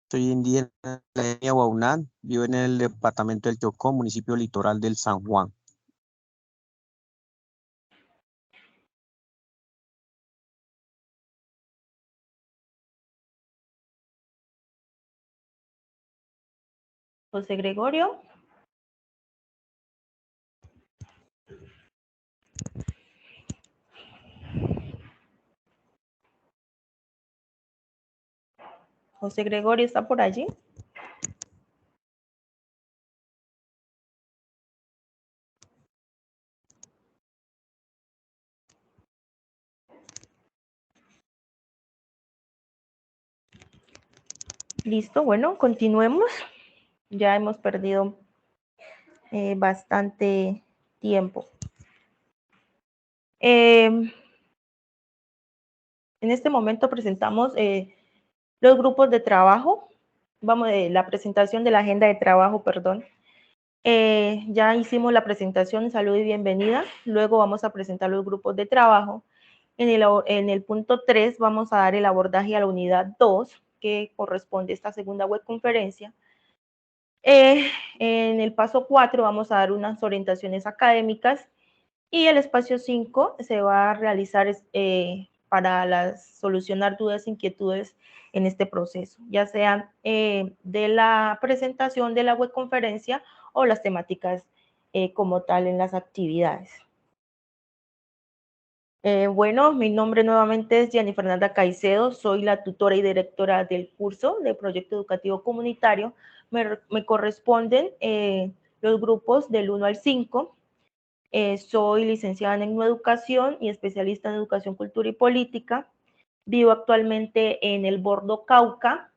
Soy indígena de la etnia Huaunán, vivo en el departamento del Chocó, municipio litoral del San Juan. José Gregorio. José Gregorio está por allí. Listo, bueno, continuemos. Ya hemos perdido bastante tiempo. En este momento presentamos los grupos de trabajo. Vamos, la presentación de la agenda de trabajo, perdón. Ya hicimos la presentación, salud y bienvenida. Luego vamos a presentar los grupos de trabajo. En el punto 3 vamos a dar el abordaje a la unidad 2, que corresponde a esta segunda web conferencia. En el paso 4 vamos a dar unas orientaciones académicas y el espacio 5 se va a realizar para solucionar dudas e inquietudes en este proceso, ya sean de la presentación de la web conferencia o las temáticas como tal en las actividades. Bueno, mi nombre nuevamente es Jenny Fernanda Caicedo, soy la tutora y directora del curso de Proyecto Educativo Comunitario. Me corresponden los grupos del 1 al 5. Soy licenciada en Educación y especialista en Educación, Cultura y Política. Vivo actualmente en el Bordo Cauca,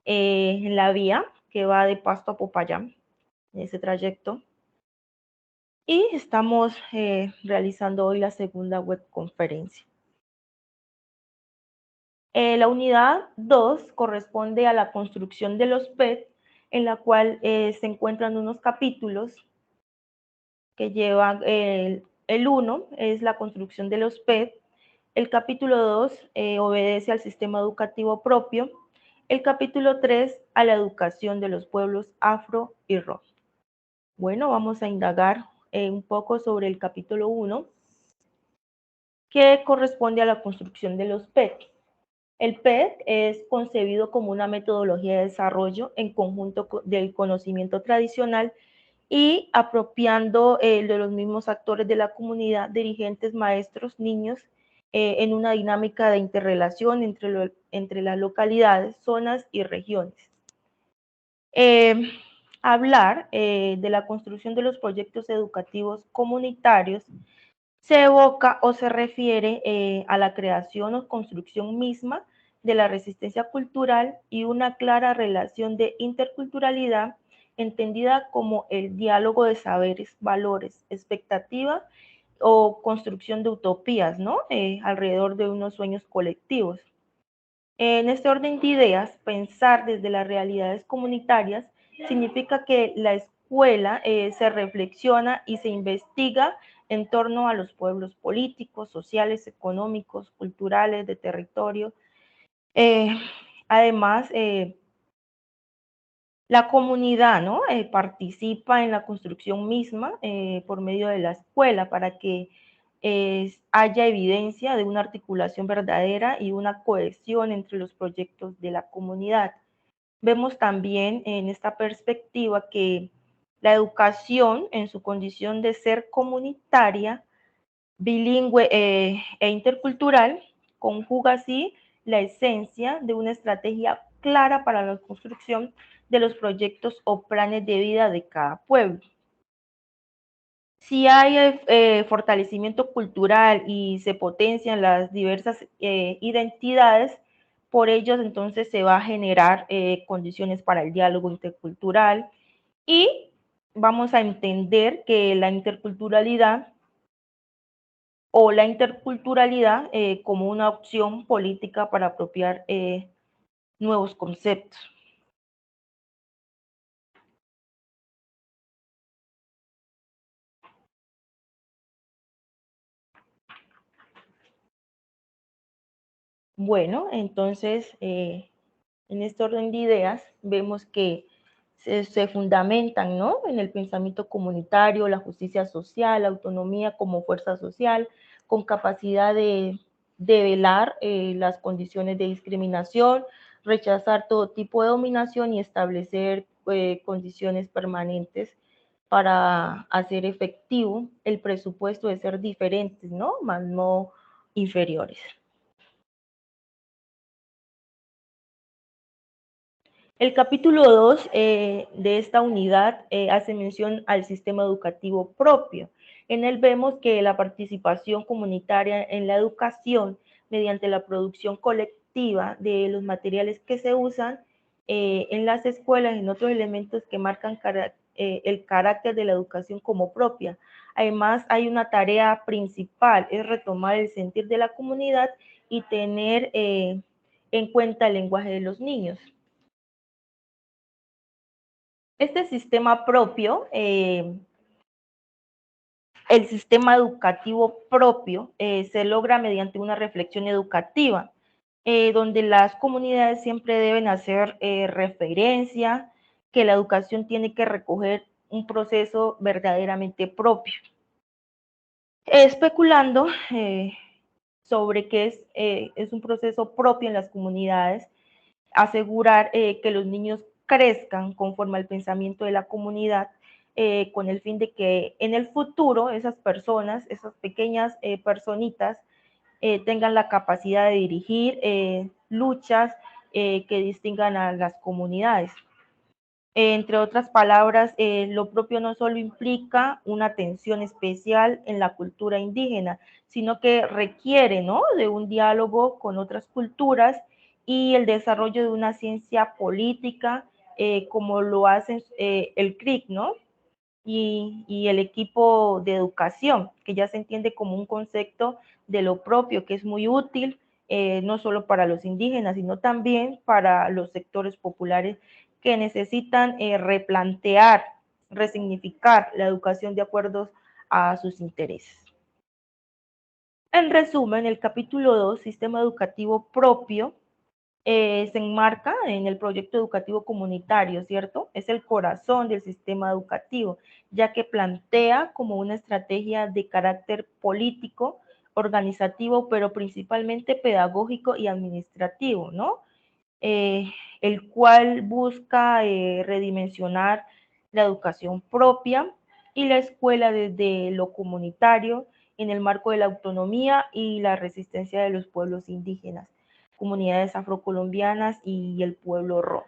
en la vía que va de Pasto a Popayán, en ese trayecto. Y estamos realizando hoy la segunda web conferencia. La unidad 2 corresponde a la construcción de los PET, en la cual se encuentran unos capítulos que llevan el 1 es la construcción de los PET, el capítulo 2 obedece al sistema educativo propio, el capítulo 3 a la educación de los pueblos afro y rom. Bueno, vamos a indagar un poco sobre el capítulo 1, que corresponde a la construcción de los PET. El PET es concebido como una metodología de desarrollo en conjunto del conocimiento tradicional y apropiando de los mismos actores de la comunidad, dirigentes, maestros, niños, en una dinámica de interrelación entre las localidades, zonas y regiones. Hablar de la construcción de los proyectos educativos comunitarios se evoca o se refiere a la creación o construcción misma de la resistencia cultural y una clara relación de interculturalidad entendida como el diálogo de saberes, valores, expectativa o construcción de utopías, ¿no? Alrededor de unos sueños colectivos. En este orden de ideas, pensar desde las realidades comunitarias significa que la escuela se reflexiona y se investiga en torno a los pueblos políticos, sociales, económicos, culturales, de territorio. Eh, Además, la comunidad, ¿no? Participa en la construcción misma por medio de la escuela para que haya evidencia de una articulación verdadera y una cohesión entre los proyectos de la comunidad. Vemos también en esta perspectiva que la educación en su condición de ser comunitaria, bilingüe e intercultural conjuga así la esencia de una estrategia clara para la construcción de los proyectos o planes de vida de cada pueblo. Si hay fortalecimiento cultural y se potencian las diversas identidades, por ello entonces se va a generar condiciones para el diálogo intercultural y vamos a entender que la interculturalidad o la interculturalidad como una opción política para apropiar nuevos conceptos. Bueno, entonces En este orden de ideas vemos que se fundamentan, ¿no?, en el pensamiento comunitario, la justicia social, la autonomía como fuerza social, con capacidad de velar las condiciones de discriminación, rechazar todo tipo de dominación y establecer condiciones permanentes para hacer efectivo el presupuesto de ser diferentes, ¿no?, más no inferiores. El capítulo 2 de esta unidad hace mención al sistema educativo propio. En él vemos que la participación comunitaria en la educación mediante la producción colectiva de los materiales que se usan en las escuelas y en otros elementos que marcan el carácter de la educación como propia. Además, hay una tarea principal, es retomar el sentir de la comunidad y tener en cuenta el lenguaje de los niños. Este sistema propio, el sistema educativo propio, se logra mediante una reflexión educativa, donde las comunidades siempre deben hacer referencia que la educación tiene que recoger un proceso verdaderamente propio. Especulando sobre qué es un proceso propio en las comunidades, asegurar que los niños crezcan conforme al pensamiento de la comunidad, con el fin de que en el futuro esas personas, esas pequeñas personitas, tengan la capacidad de dirigir luchas que distingan a las comunidades. Entre otras palabras, lo propio no solo implica una atención especial en la cultura indígena, sino que requiere, ¿no?, de un diálogo con otras culturas y el desarrollo de una ciencia política, como lo hace el CRIC, ¿no?, y el equipo de educación, que ya se entiende como un concepto de lo propio, que es muy útil, no solo para los indígenas, sino también para los sectores populares que necesitan replantear, resignificar la educación de acuerdo a sus intereses. En resumen, el capítulo 2, Sistema Educativo Propio, se enmarca en el proyecto educativo comunitario, ¿cierto? Es el corazón del sistema educativo, ya que plantea como una estrategia de carácter político, organizativo, pero principalmente pedagógico y administrativo, ¿no? Eh, el cual busca redimensionar la educación propia y la escuela desde lo comunitario en el marco de la autonomía y la resistencia de los pueblos indígenas, comunidades afrocolombianas y el pueblo ro.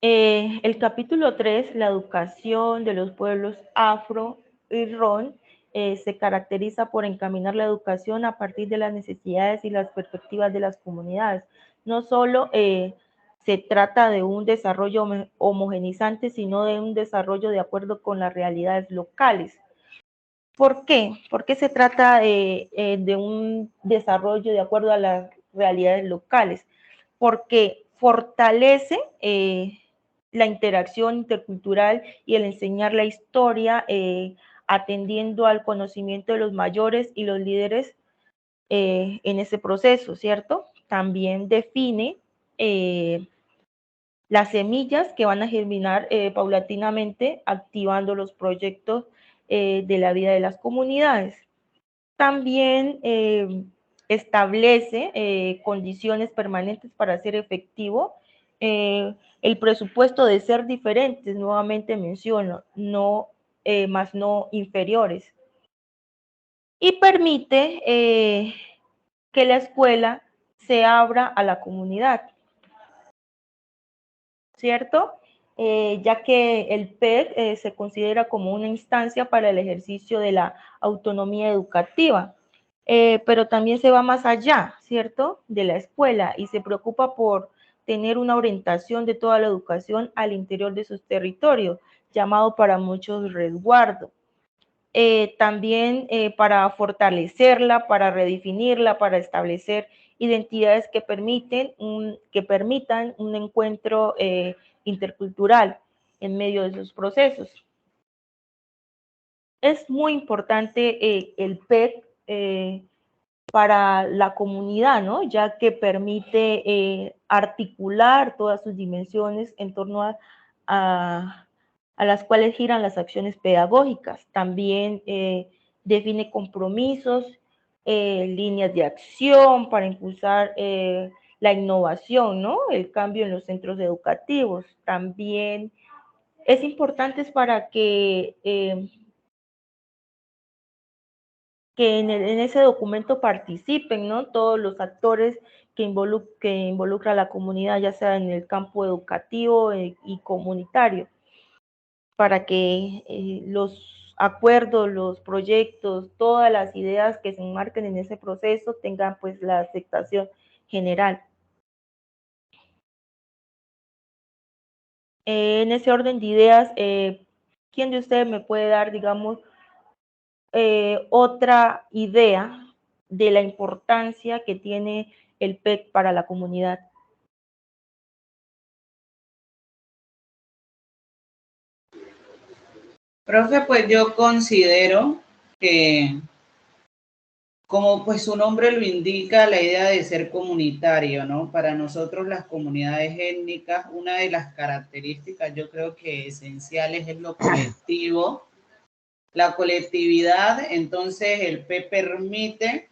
El capítulo 3, la educación de los pueblos afro y ron, se caracteriza por encaminar la educación a partir de las necesidades y las perspectivas de las comunidades. No solo se trata de un desarrollo homogenizante, sino de un desarrollo de acuerdo con las realidades locales. ¿Por qué? Porque se trata de un desarrollo de acuerdo a las realidades locales, porque fortalece la interacción intercultural y el enseñar la historia atendiendo al conocimiento de los mayores y los líderes en ese proceso, ¿cierto? También define eh, las semillas que van a germinar paulatinamente, activando los proyectos de la vida de las comunidades. También establece condiciones permanentes para hacer efectivo el presupuesto de ser diferentes, nuevamente menciono, no más no inferiores. Y permite que la escuela se abra a la comunidad, ¿cierto? Ya que el PED se considera como una instancia para el ejercicio de la autonomía educativa, pero también se va más allá, ¿cierto?, de la escuela y se preocupa por tener una orientación de toda la educación al interior de sus territorios, llamado para muchos resguardo. También para fortalecerla, para redefinirla, para establecer identidades que permitan un encuentro intercultural en medio de esos procesos. es muy importante el PEC para la comunidad, ¿no? Ya que permite articular todas sus dimensiones en torno a las cuales giran las acciones pedagógicas. También define compromisos, líneas de acción para impulsar la innovación, ¿no? El cambio en los centros educativos. También es importante para que en ese documento participen, ¿no? Todos los actores que involucra a la comunidad, ya sea en el campo educativo y comunitario, para que los acuerdos, los proyectos, todas las ideas que se enmarquen en ese proceso tengan pues la aceptación general. En ese orden de ideas, ¿quién de ustedes me puede dar, digamos, otra idea de la importancia que tiene el PEC para la comunidad? Profe, pues yo considero que, como pues su nombre lo indica, la idea de ser comunitario, ¿no? Para nosotros las comunidades étnicas, una de las características yo creo que esenciales es lo colectivo, la colectividad. Entonces el P permite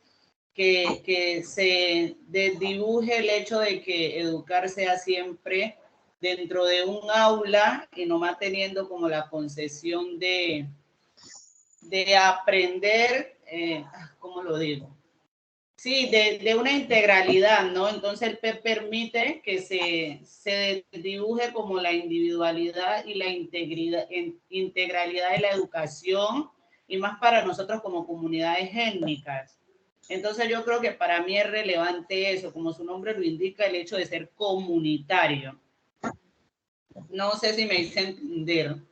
que se dibuje el hecho de que educar sea siempre dentro de un aula y no manteniendo como la concesión de aprender, ¿cómo lo digo? Sí, de una integralidad, ¿no? Entonces el P permite que se dibuje como la individualidad y la integralidad de la educación, y más para nosotros como comunidades étnicas. Entonces yo creo que para mí es relevante eso, como su nombre lo indica, el hecho de ser comunitario. No sé si me hice entender.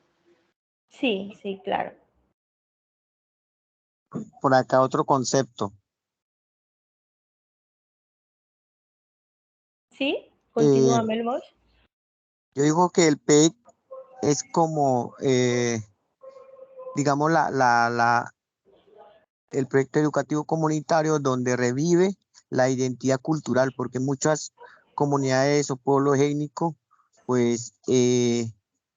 Sí, sí, claro. Por acá otro concepto. ¿Sí? Eh, Continúa, Melmos. yo digo que el PEC es como, digamos, el proyecto educativo comunitario donde revive la identidad cultural, porque muchas comunidades o pueblos étnicos, pues,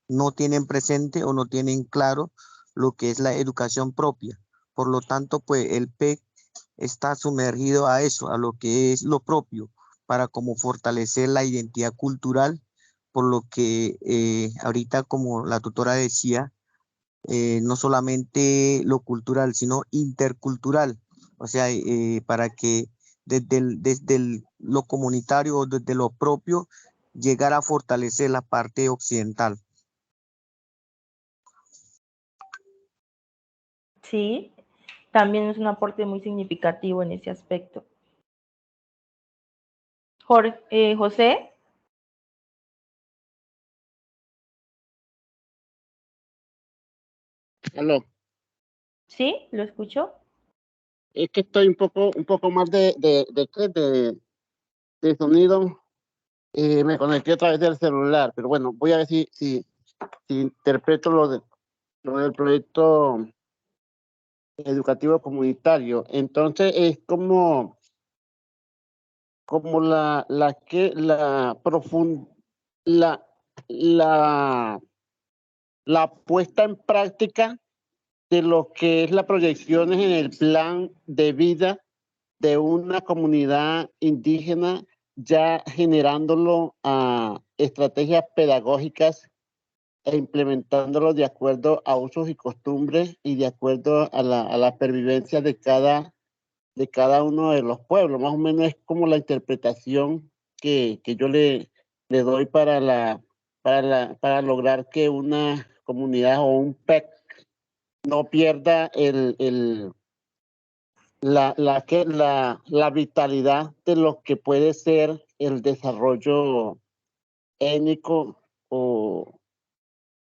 no tienen presente o no tienen claro lo que es la educación propia. Por lo tanto, pues, el PEC está sumergido a eso, a lo que es lo propio, para como fortalecer la identidad cultural, por lo que ahorita, como la tutora decía, no solamente lo cultural, sino intercultural, o sea, para que lo comunitario o desde lo propio llegar a fortalecer la parte occidental. Sí, también es un aporte muy significativo en ese aspecto. José. Aló. ¿Sí? ¿Lo escucho? Es que estoy un poco más de sonido. Me conecté a través del celular, pero bueno, voy a ver si interpreto lo del proyecto educativo comunitario. Entonces es como la, la, la puesta en práctica de lo que es las proyecciones en el plan de vida de una comunidad indígena, ya generándolo a estrategias pedagógicas e implementándolo de acuerdo a usos y costumbres y de acuerdo a la pervivencia de cada uno de los pueblos. Más o menos es como la interpretación que yo le doy para lograr que una comunidad o un PEC no pierda la vitalidad de lo que puede ser el desarrollo étnico o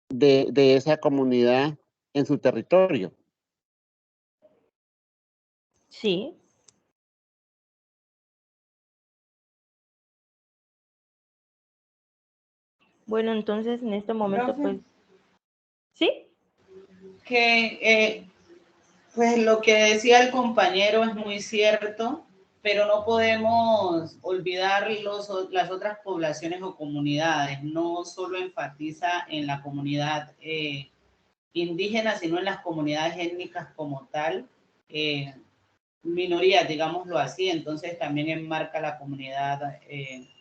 de esa comunidad en su territorio. Sí. Bueno, entonces en este momento, Profe, pues, ¿sí? que Pues lo que decía el compañero es muy cierto, pero no podemos olvidar las otras poblaciones o comunidades. No solo enfatiza en la comunidad indígena, sino en las comunidades étnicas como tal, minorías, digámoslo así. Entonces también enmarca la comunidad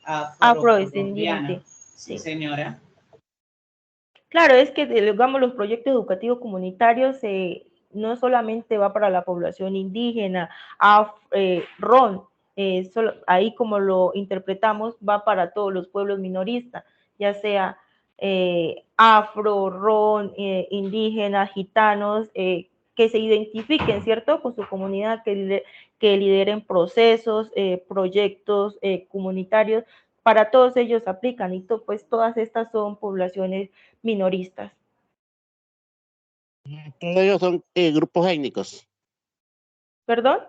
afrocolombiana. Afrodescendiente. Sí, Sí. señora. Claro, es que, digamos, los proyectos educativos comunitarios no solamente va para la población indígena, RON, ahí como lo interpretamos, va para todos los pueblos minoristas, ya sea afro, RON, indígenas, gitanos, que se identifiquen, ¿cierto?, con su comunidad, que lideren procesos, proyectos comunitarios. Para todos ellos aplican y pues todas estas son poblaciones minoristas. Todos ellos son grupos étnicos. ¿Perdón?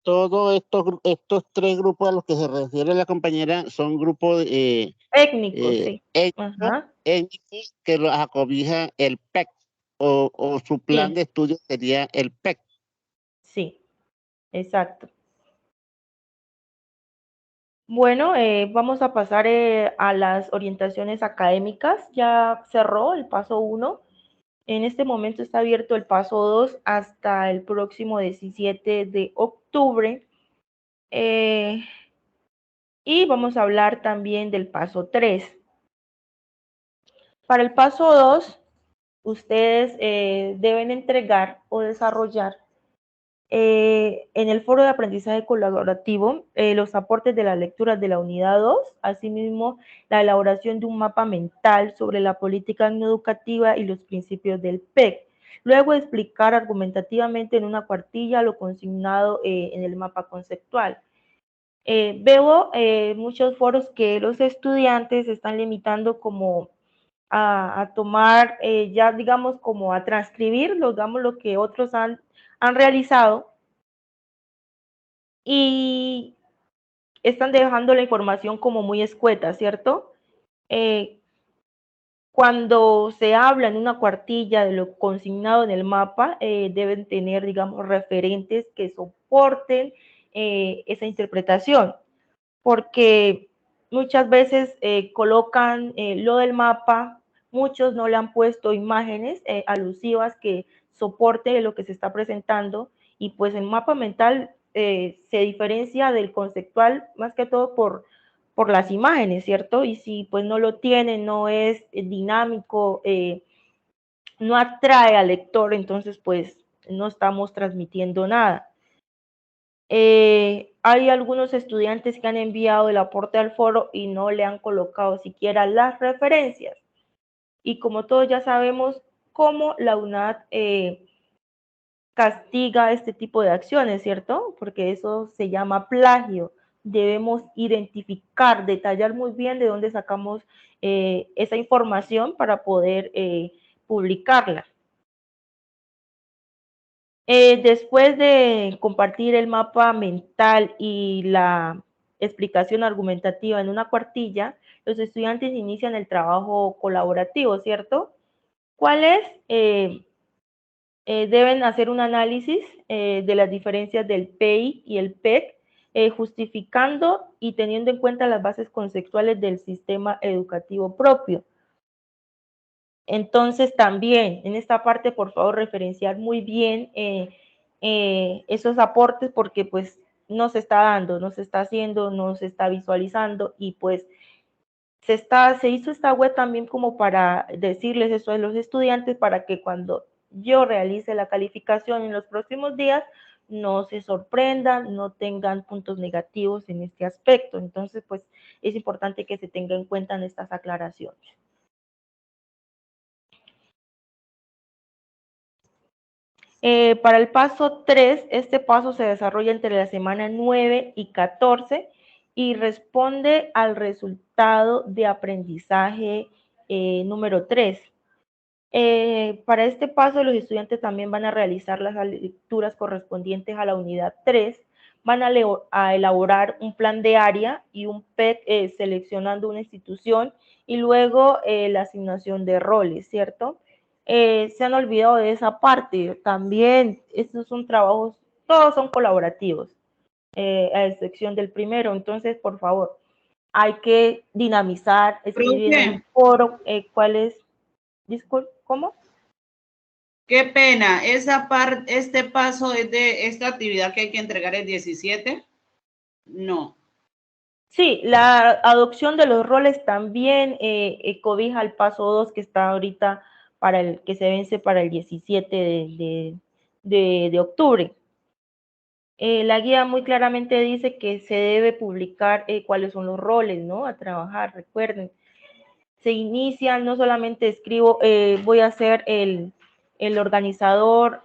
Todos estos tres grupos a los que se refiere la compañera son grupos Étnicos, sí. étnicos que los acobija el PEC o su plan Sí. de estudio sería el PEC. Sí, exacto. Bueno, vamos a pasar a las orientaciones académicas. Ya cerró el paso 1. En este momento está abierto el paso 2 hasta el próximo 17 de octubre. Y vamos a hablar también del paso 3. Para el paso 2, ustedes deben entregar o desarrollar en el foro de aprendizaje colaborativo los aportes de las lecturas de la unidad 2, asimismo la elaboración de un mapa mental sobre la política no educativa y los principios del PEC. Luego explicar argumentativamente en una cuartilla lo consignado en el mapa conceptual. Veo muchos foros que los estudiantes están limitando como a tomar, ya digamos como a transcribir, digamos, lo que otros han realizado, y están dejando la información como muy escueta, ¿cierto? Cuando se habla en una cuartilla de lo consignado en el mapa, deben tener, digamos, referentes que soporten esa interpretación, porque muchas veces colocan lo del mapa, muchos no le han puesto imágenes alusivas que soporte lo que se está presentando, y pues el mapa mental se diferencia del conceptual más que todo por las imágenes, ¿cierto? Y si pues no lo tiene, no es dinámico, no atrae al lector, entonces pues no estamos transmitiendo nada. Hay algunos estudiantes que han enviado el aporte al foro y no le han colocado siquiera las referencias. Y como todos ya sabemos, cómo la UNAD castiga este tipo de acciones, ¿cierto? Porque eso se llama plagio. Debemos identificar, detallar muy bien de dónde sacamos esa información para poder publicarla. Después de compartir el mapa mental y la explicación argumentativa en una cuartilla, los estudiantes inician el trabajo colaborativo, ¿cierto? ¿Cuáles? Deben hacer un análisis de las diferencias del PEI y el PEC, justificando y teniendo en cuenta las bases conceptuales del sistema educativo propio. Entonces, también en esta parte, por favor, referenciar muy bien esos aportes, porque pues no se está dando, no se está haciendo, no se está visualizando, y pues se hizo esta web también como para decirles eso a los estudiantes, para que cuando yo realice la calificación en los próximos días, no se sorprendan, no tengan puntos negativos en este aspecto. Entonces, pues es importante que se tenga en cuenta en estas aclaraciones. Para el paso 3, este paso se desarrolla entre la semana 9 y 14 y responde al resultado de aprendizaje número 3. Para este paso, los estudiantes también van a realizar las lecturas correspondientes a la unidad 3, van a elaborar un plan de área y un PEC seleccionando una institución, y luego la asignación de roles, ¿cierto? se han olvidado de esa parte. También estos son trabajos, todos son colaborativos, a excepción del primero. Entonces, por favor, hay que dinamizar, escribir en el foro cuál es, disculpe, ¿cómo? Qué pena, este paso es de esta actividad que hay que entregar el 17. No. Sí, la adopción de los roles también cobija el paso 2 que está ahorita para el que se vence para el 17 de octubre. La guía muy claramente dice que se debe publicar cuáles son los roles, ¿no? A trabajar, recuerden. Se inicia, no solamente escribo, voy a ser el organizador,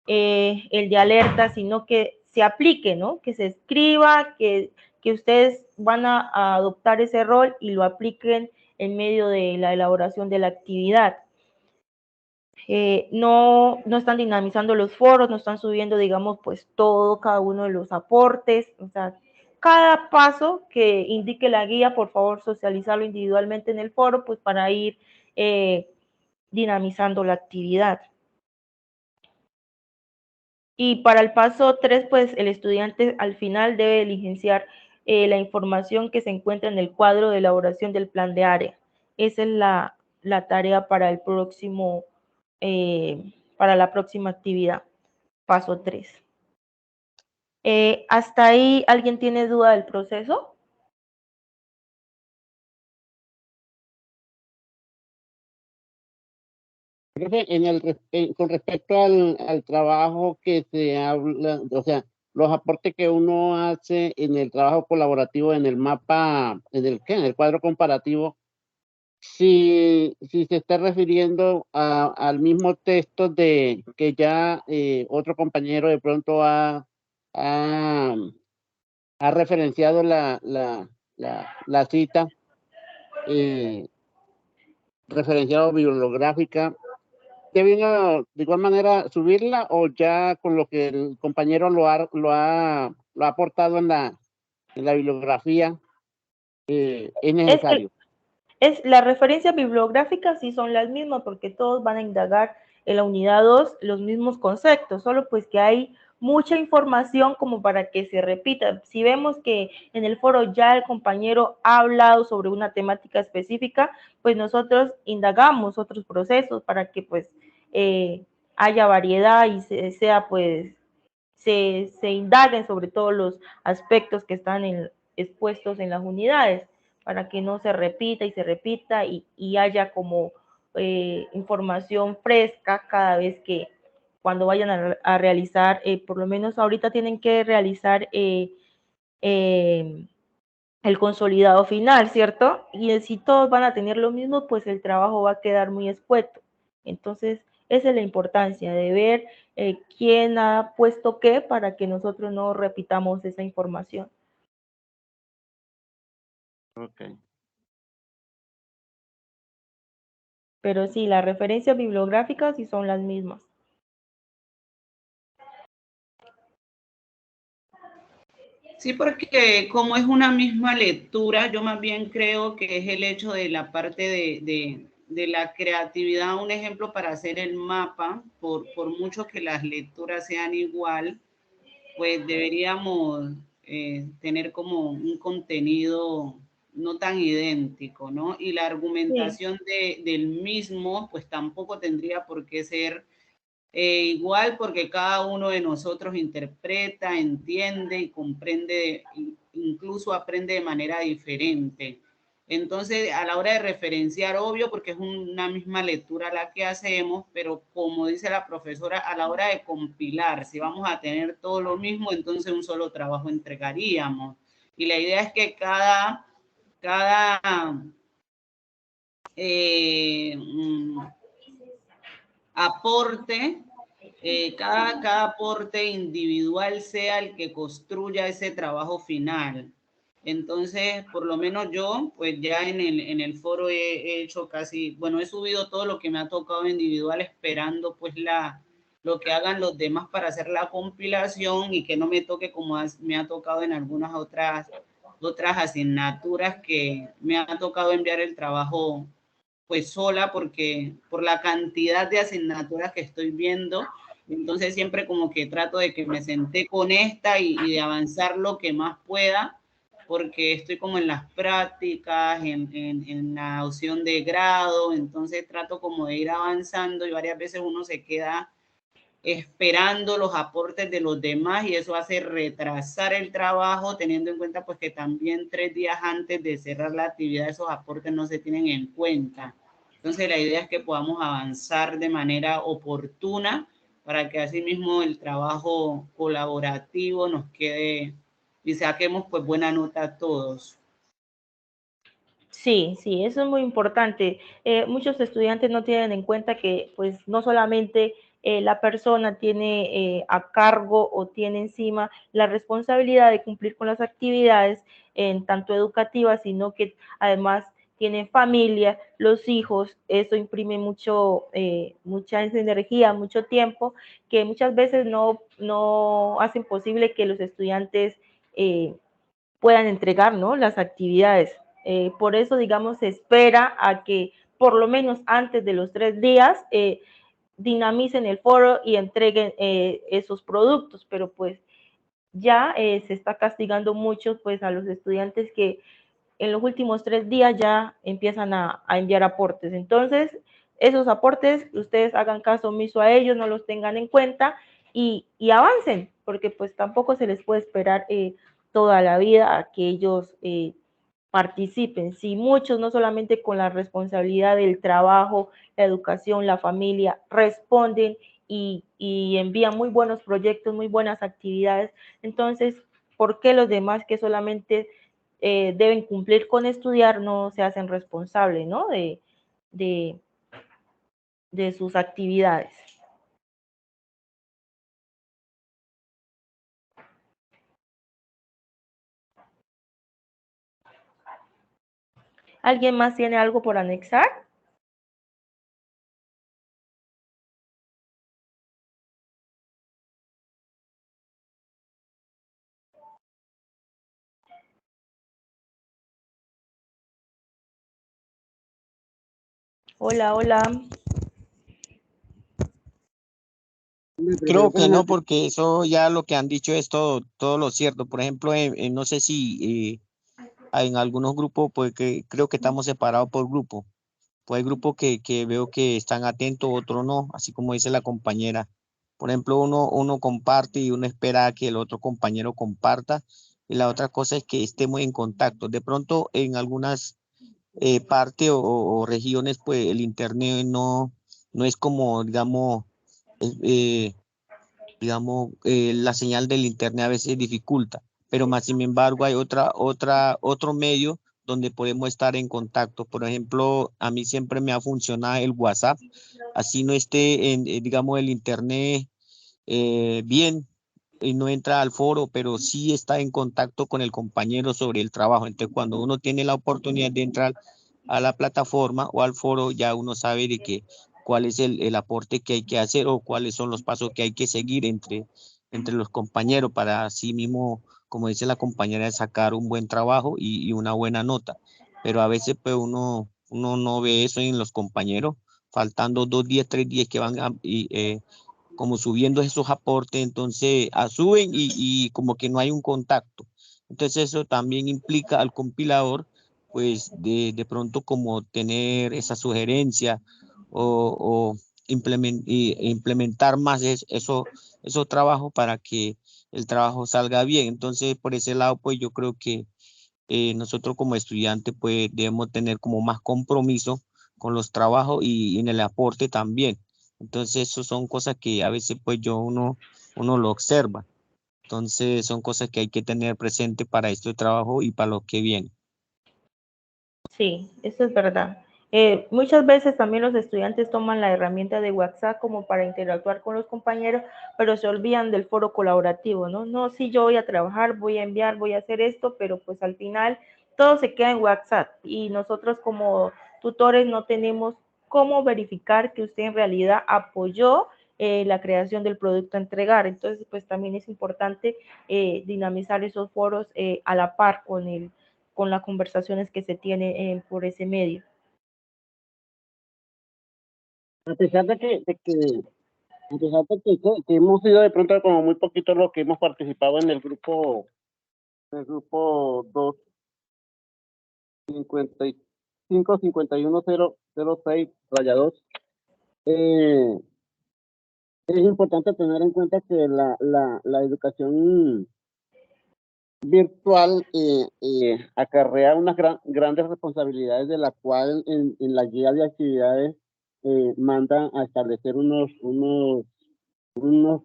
el de alerta, sino que se aplique, ¿no? Que se escriba, que ustedes van a adoptar ese rol y lo apliquen en medio de la elaboración de la actividad. No están dinamizando los foros, no están subiendo, digamos, pues cada uno de los aportes, o sea, cada paso que indique la guía, por favor, socializarlo individualmente en el foro, pues para ir dinamizando la actividad. Y para el paso 3, pues el estudiante al final debe diligenciar la información que se encuentra en el cuadro de elaboración del plan de área. Esa es la tarea para el próximo, para la próxima actividad, paso 3. ¿Hasta ahí alguien tiene duda del proceso? Con respecto al trabajo que se habla, o sea, los aportes que uno hace en el trabajo colaborativo, en el mapa, en el cuadro comparativo, si se está refiriendo al mismo texto de que ya otro compañero de pronto ha referenciado la cita, referenciado bibliográfica, ¿debe de igual manera subirla o ya con lo que el compañero lo ha aportado en la bibliografía es necesario? Las referencias bibliográficas sí son las mismas porque todos van a indagar en la unidad 2 los mismos conceptos, solo pues que hay mucha información como para que se repita. Si vemos que en el foro ya el compañero ha hablado sobre una temática específica, pues nosotros indagamos otros procesos para que pues haya variedad y se indaguen sobre todos los aspectos que están expuestos en las unidades, para que no se repita y haya como información fresca cada vez que cuando vayan a realizar, por lo menos ahorita tienen que realizar el consolidado final, ¿cierto? Y si todos van a tener lo mismo, pues el trabajo va a quedar muy escueto. Entonces, esa es la importancia de ver quién ha puesto qué para que nosotros no repitamos esa información. Okay. Pero sí, las referencias bibliográficas sí son las mismas. Sí, porque como es una misma lectura, yo más bien creo que es el hecho de la parte de la creatividad, un ejemplo para hacer el mapa, por mucho que las lecturas sean igual, pues deberíamos tener como un contenido no tan idéntico, ¿no? Y la argumentación del mismo, pues tampoco tendría por qué ser igual, porque cada uno de nosotros interpreta, entiende y comprende, incluso aprende de manera diferente. Entonces, a la hora de referenciar, obvio, porque es una misma lectura la que hacemos, pero como dice la profesora, a la hora de compilar, si vamos a tener todo lo mismo, entonces un solo trabajo entregaríamos. Y la idea es que cada aporte, cada aporte individual sea el que construya ese trabajo final. Entonces, por lo menos yo, pues ya en el foro he hecho casi, bueno, he subido todo lo que me ha tocado individual, esperando pues lo que hagan los demás para hacer la compilación y que no me toque como me ha tocado en algunas otras asignaturas que me ha tocado enviar el trabajo pues sola porque por la cantidad de asignaturas que estoy viendo. Entonces siempre como que trato de que me senté con esta y de avanzar lo que más pueda, porque estoy como en las prácticas, en la opción de grado, entonces trato como de ir avanzando y varias veces uno se queda esperando los aportes de los demás y eso hace retrasar el trabajo, teniendo en cuenta pues que también 3 días antes de cerrar la actividad esos aportes no se tienen en cuenta. Entonces la idea es que podamos avanzar de manera oportuna para que así mismo el trabajo colaborativo nos quede y saquemos pues buena nota a todos. Sí, sí, eso es muy importante. Muchos estudiantes no tienen en cuenta que pues no solamente la persona tiene a cargo o tiene encima la responsabilidad de cumplir con las actividades en tanto educativas, sino que además tiene familia, los hijos, eso imprime mucha energía, mucho tiempo, que muchas veces no hacen posible que los estudiantes puedan entregar, ¿no?, las actividades. Por eso, digamos, se espera a que por lo menos antes de los 3 días dinamicen el foro y entreguen esos productos, pero pues ya se está castigando mucho pues a los estudiantes que en los últimos 3 días ya empiezan a enviar aportes. Entonces, esos aportes, ustedes hagan caso omiso a ellos, no los tengan en cuenta y avancen, porque pues tampoco se les puede esperar toda la vida a que ellos participen. Si muchos, no solamente con la responsabilidad del trabajo, la educación, la familia, responden y envían muy buenos proyectos, muy buenas actividades, entonces, ¿por qué los demás que solamente deben cumplir con estudiar no se hacen responsables, ¿no?, de, de sus actividades? ¿Alguien más tiene algo por anexar? Hola, hola. Creo que no, porque eso ya lo que han dicho es todo lo cierto. Por ejemplo, no sé si en algunos grupos, pues que creo que estamos separados por grupo. Pues hay grupos que veo que están atentos, otros no, así como dice la compañera. Por ejemplo, uno comparte y uno espera que el otro compañero comparta. Y la otra cosa es que estemos en contacto. De pronto, en algunas partes o regiones, pues el internet no es como, la señal del internet a veces dificulta, pero más sin embargo hay otro medio donde podemos estar en contacto. Por ejemplo, a mí siempre me ha funcionado el WhatsApp, así no esté digamos, el internet bien y no entra al foro, pero sí está en contacto con el compañero sobre el trabajo. Entonces, cuando uno tiene la oportunidad de entrar a la plataforma o al foro, ya uno sabe de que cuál es el aporte que hay que hacer o cuáles son los pasos que hay que seguir entre los compañeros para así mismo, como dice la compañera, sacar un buen trabajo y una buena nota. Pero a veces pues uno no ve eso en los compañeros, faltando 2 días, 3 días que van como subiendo esos aportes, entonces suben y como que no hay un contacto. Entonces eso también implica al compilador, pues de pronto como tener esa sugerencia o implementar más esos trabajos para que el trabajo salga bien. Entonces por ese lado, pues yo creo que nosotros como estudiantes, pues debemos tener como más compromiso con los trabajos y en el aporte también. Entonces, eso son cosas que a veces pues uno lo observa. Entonces, son cosas que hay que tener presente para este trabajo y para lo que viene. Sí, eso es verdad. Muchas veces también los estudiantes toman la herramienta de WhatsApp como para interactuar con los compañeros, pero se olvidan del foro colaborativo, ¿no? No, sí, yo voy a trabajar, voy a enviar, voy a hacer esto, pero pues al final todo se queda en WhatsApp y nosotros como tutores no tenemos cómo verificar que usted en realidad apoyó la creación del producto a entregar. Entonces, pues también es importante dinamizar esos foros a la par con las conversaciones que se tienen por ese medio. A pesar de a pesar de que hemos sido de pronto como muy poquito los que hemos participado en el grupo 2, 55 51 006 2, es importante tener en cuenta que la educación virtual acarrea unas grandes responsabilidades, de la cual en la guía de actividades mandan a establecer unos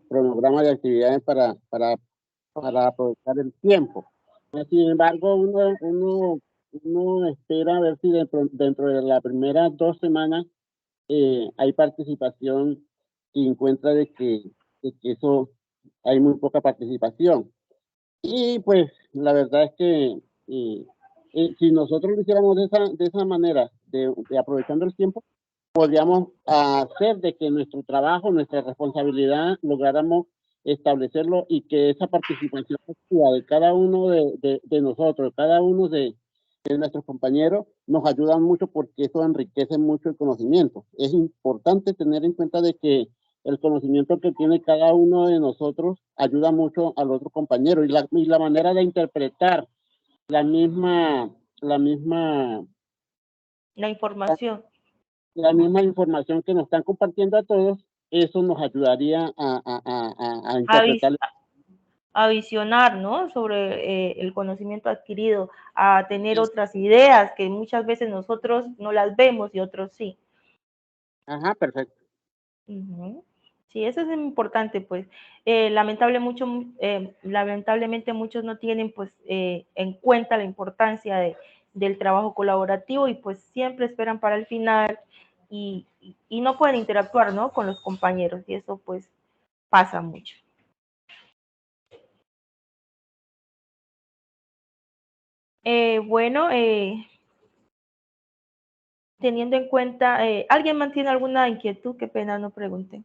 cronogramas de actividades para aprovechar el tiempo. Sin embargo, uno espera a ver si dentro de las primeras 2 semanas hay participación, y encuentra de que eso hay muy poca participación. Y pues la verdad es que si nosotros lo hiciéramos de esa manera, de aprovechando el tiempo, podríamos hacer de que nuestro trabajo, nuestra responsabilidad, lográramos establecerlo, y que esa participación activa de cada uno de nosotros, cada uno de nuestros compañeros, nos ayuda mucho, porque eso enriquece mucho el conocimiento. Es importante tener en cuenta de que el conocimiento que tiene cada uno de nosotros ayuda mucho al otro compañero, y la manera de interpretar la misma, la misma, La información. la misma información que nos están compartiendo a todos, eso nos ayudaría a A, vis- interpretar. a visionar, ¿no? Sobre el conocimiento adquirido, a tener otras ideas que muchas veces nosotros no las vemos y otros sí. Ajá, perfecto. Ujú. Sí, eso es importante, pues. Lamentablemente muchos no tienen, pues, en cuenta la importancia del trabajo colaborativo, y pues siempre esperan para el final y no pueden interactuar, ¿no? Con los compañeros, y eso pues pasa mucho. Bueno, teniendo en cuenta, ¿alguien mantiene alguna inquietud? Qué pena, no pregunté.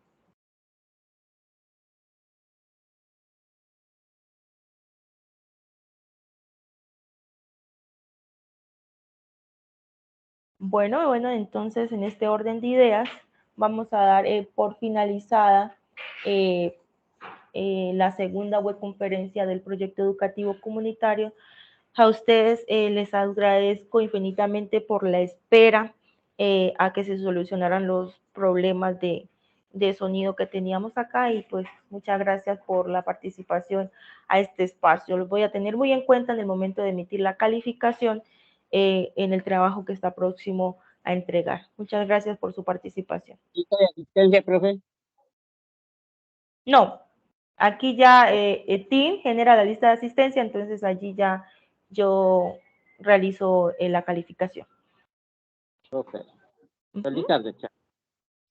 Bueno, entonces en este orden de ideas vamos a dar por finalizada la segunda webconferencia del proyecto educativo comunitario. A ustedes les agradezco infinitamente por la espera a que se solucionaran los problemas de sonido que teníamos acá, y pues muchas gracias por la participación a este espacio. Los voy a tener muy en cuenta en el momento de emitir la calificación en el trabajo que está próximo a entregar. Muchas gracias por su participación. ¿Asistencia, profe? No, aquí ya Team genera la lista de asistencia, entonces allí ya yo realizo la calificación. Ok. Feliz Ujú. tarde, chao.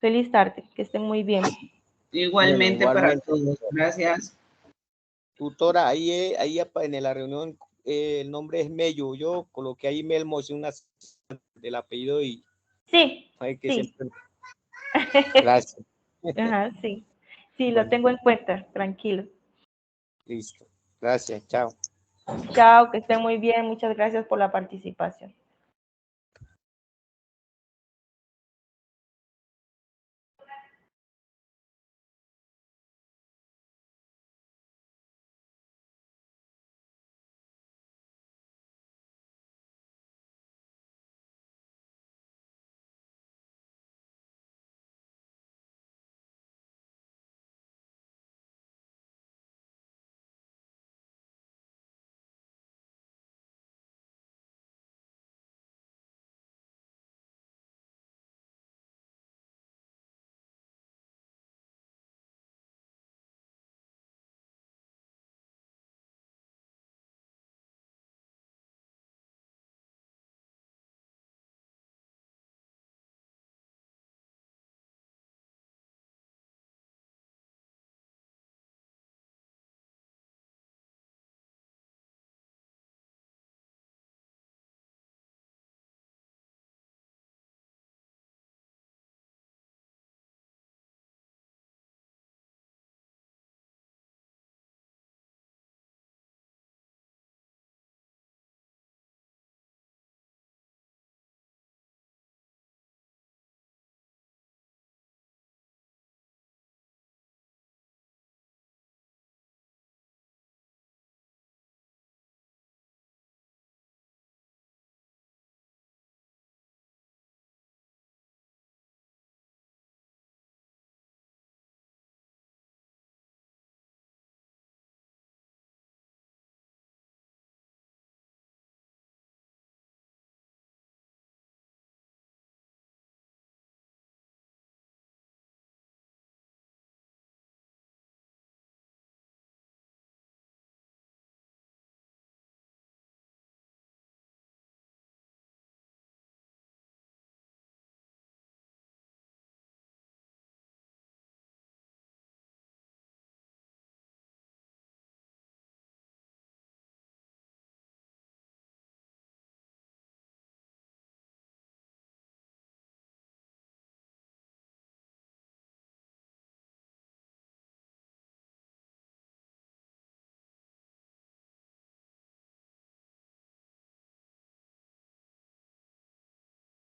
Feliz tarde, que estén muy bien. Igualmente para igualmente, todos. Gracias. tutora, ahí en la reunión el nombre es Mello. Yo coloqué ahí Melmos, del apellido, y Sí, hay que sí. siempre. Gracias. Ajá, sí. Sí, lo Bueno, tengo en cuenta, tranquilo. listo. Gracias, chao. Chao, que estén muy bien. Muchas gracias por la participación.